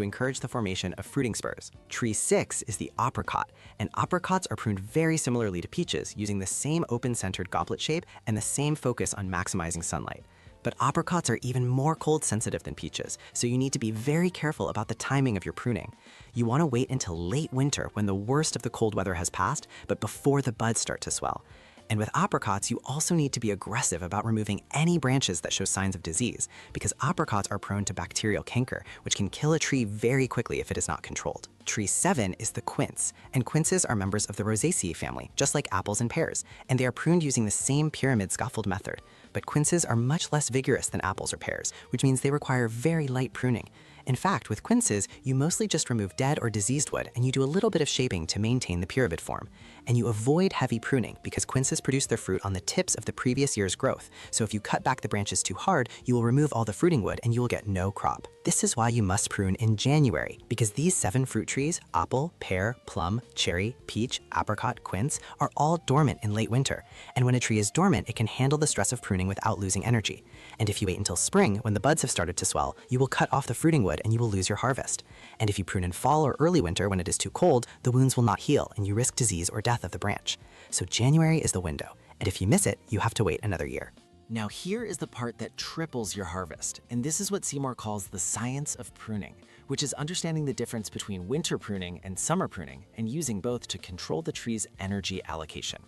to encourage the formation of fruiting spurs. Tree 6 is the apricot, and apricots are pruned very similarly to peaches, using the same open-centered goblet shape and the same focus on maximizing sunlight. But apricots are even more cold sensitive than peaches, so you need to be very careful about the timing of your pruning. You want to wait until late winter when the worst of the cold weather has passed, but before the buds start to swell. And with apricots, you also need to be aggressive about removing any branches that show signs of disease, because apricots are prone to bacterial canker, which can kill a tree very quickly if it is not controlled. Tree 7 is the quince, and quinces are members of the Rosaceae family, just like apples and pears, and they are pruned using the same pyramid scaffold method. But quinces are much less vigorous than apples or pears, which means they require very light pruning. In fact, with quinces, you mostly just remove dead or diseased wood, and you do a little bit of shaping to maintain the pyramid form. And you avoid heavy pruning because quinces produce their fruit on the tips of the previous year's growth. So if you cut back the branches too hard, you will remove all the fruiting wood and you will get no crop. This is why you must prune in January, because these 7 fruit trees, apple, pear, plum, cherry, peach, apricot, quince, are all dormant in late winter. And when a tree is dormant, it can handle the stress of pruning without losing energy. And if you wait until spring, when the buds have started to swell, you will cut off the fruiting wood and you will lose your harvest. And if you prune in fall or early winter when it is too cold, the wounds will not heal and you risk disease or death of the branch. So January is the window, and if you miss it, you have to wait another year. Now here is the part that triples your harvest, and this is what Seymour calls the science of pruning, which is understanding the difference between winter pruning and summer pruning and using both to control the tree's energy allocation.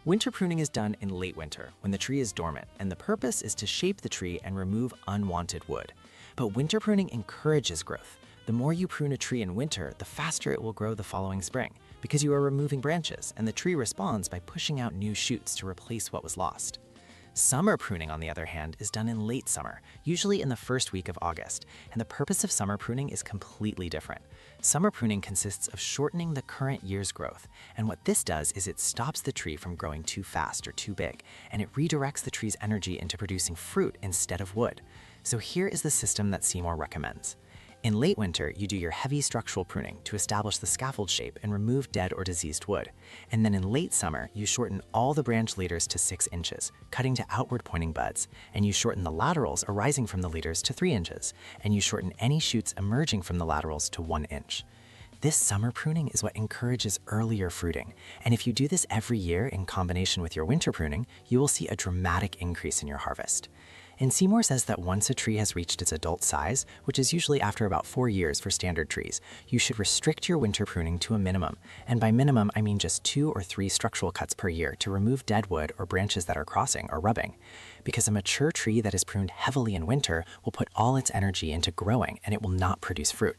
Winter pruning is done in late winter when the tree is dormant, and the purpose is to shape the tree and remove unwanted wood. But winter pruning encourages growth. The more you prune a tree in winter, the faster it will grow the following spring, because you are removing branches, and the tree responds by pushing out new shoots to replace what was lost. Summer pruning, on the other hand, is done in late summer, usually in the first week of August, and the purpose of summer pruning is completely different. Summer pruning consists of shortening the current year's growth, and what this does is it stops the tree from growing too fast or too big, and it redirects the tree's energy into producing fruit instead of wood. So here is the system that Seymour recommends. In late winter, you do your heavy structural pruning to establish the scaffold shape and remove dead or diseased wood. And then in late summer, you shorten all the branch leaders to 6 inches, cutting to outward pointing buds. And you shorten the laterals arising from the leaders to 3 inches. And you shorten any shoots emerging from the laterals to 1 inch. This summer pruning is what encourages earlier fruiting. And if you do this every year in combination with your winter pruning, you will see a dramatic increase in your harvest. And Seymour says that once a tree has reached its adult size, which is usually after about 4 years for standard trees, you should restrict your winter pruning to a minimum. And by minimum, I mean just 2 or 3 structural cuts per year to remove dead wood or branches that are crossing or rubbing. Because a mature tree that is pruned heavily in winter will put all its energy into growing and it will not produce fruit.